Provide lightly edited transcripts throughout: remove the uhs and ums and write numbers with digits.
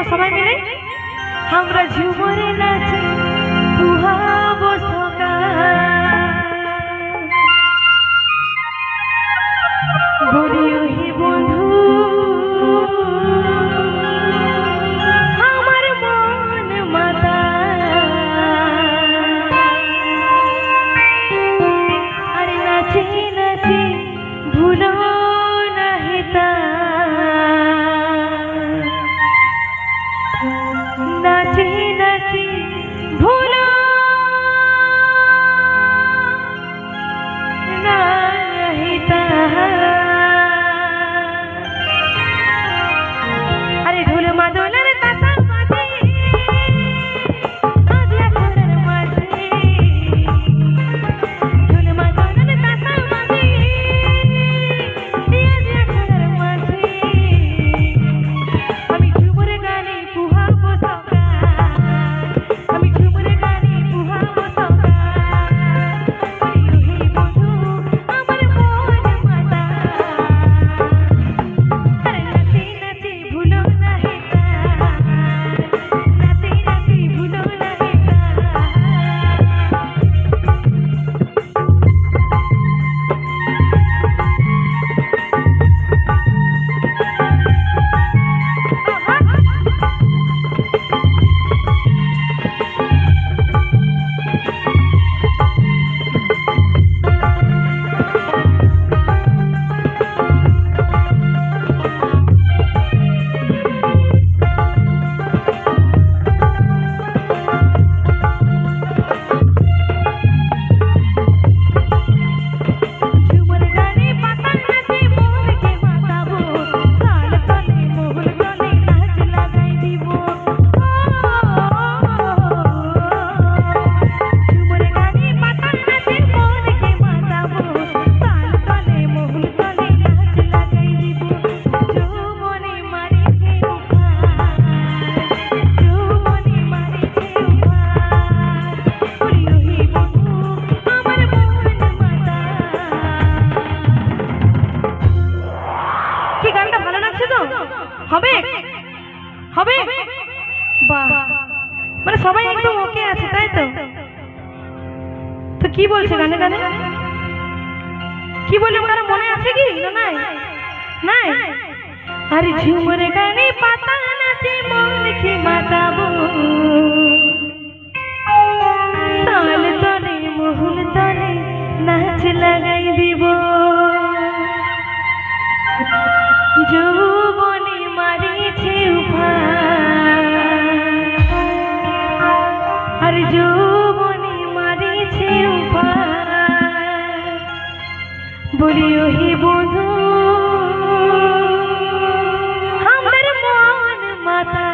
সবাই মিলে আমরা ঝুমরে নাচি পুহাব সকাল বলি ওহি বন্ধু আমার মন মাতা আরে নাচি নাচি ভুলো নাহি তা নাচি নাচি ভুলো নাহি তা আরে ঢোল মাদলের তাসা মাঝে আদিয়া ঘরের মাঝে ঢোল মাদলের তাসা মাঝে আদিয়া ঘরের মাঝে আমি ঝুমুর গানে পুহাবো সকাল আমি ঝুমুর গানে পুহাবো সকাল ওই রোহি বন্ধু আমার মন মাতা আরে নাচি নাচি ভুলো নাহি তা নাচি নাচি ভুলো নাহি তা ঝুমুর গানে পাতা নাচে মোহনকে মাতাবো সাল তলে মোহন তলে নাচ লাগাই দিব ঝুমুর গানে পাতা নাচে মোহনকে মাতাবো সাল তলে মোহন তলে নাচ লাগাই দিব যৌবনে মারিছে উফান যৌবনে মারিছে উফান ওরে রোহি বন্ধু আমার মন মাতা কি গানটা ভালো লাগছে তো হবে হবে বাহ মানে সবাই একদম ওকে আছে তাই তো তো কি বলছে গানে গানে কি বলে ওনারা মনে আছে কি না নাই নাই আরে ঝুমুর গানে পাতা নাচে মন কি মাতাবো সাল তলে মোহন তলে নাচ লাগাই দিব যৌবনে মারিছে উফান আরে যৌবনে মারিছে উফান বলি ওহি বন্ধু আমার মন মাতা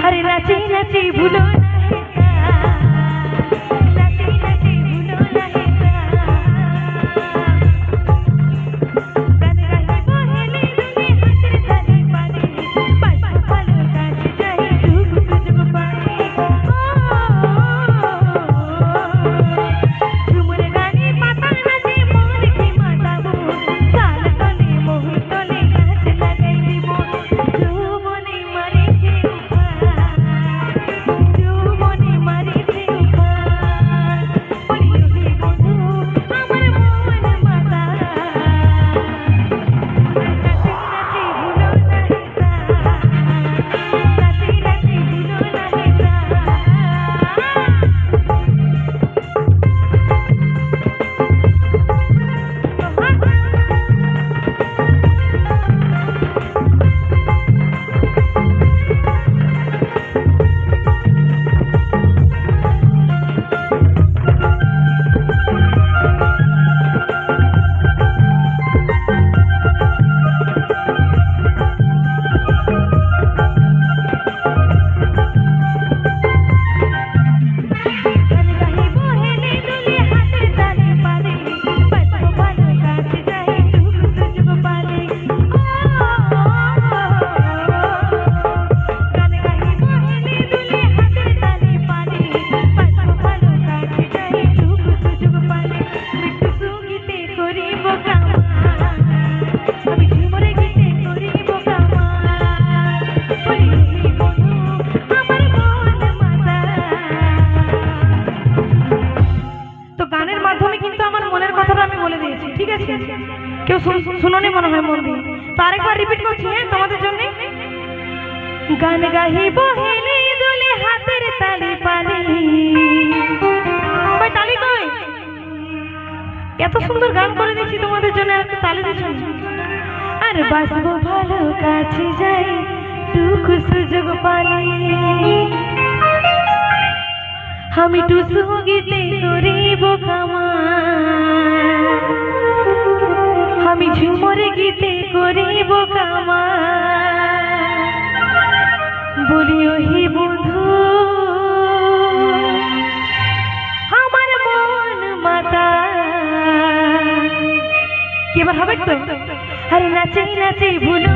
আরে নাচি নাচি ভুলো নাহি তা নাচি নাচি ভুলো নাহি তা গান গাইবো হেলে দুলে হাতের তালি পানে পাশে ভালো কাজ চাই সুখ সুযোগ পাই ঝুমুর গানে পাতা নাচে মোহনকে মাতাবো সাল তলে মোহন তলে নাচ লাগাই দিব যৌবনে মারিছে উফান মনে হয় মন দিয়ে। তো আরেকবার রিপিট করছি, হ্যাঁ, তোমাদের জন্য। গান গাহিব হেলে দুলে হাতের তালি পালি। কই তালি কই? এত সুন্দর গান করে দিচ্ছি তোমাদের জন্য, আর একটু তালি দিচ্ছ না। আর বাসবো ভালো কাছে যাই টুকু সুযোগ পালি। আমি টুসু গীতে করিব কামার, আমি ঝুমর গীতে করিব কামার। বলিও হে বন্ধু আমার মন মাতা। কি এবার হবে তো? আরে নাচেই নাচেই ভুলো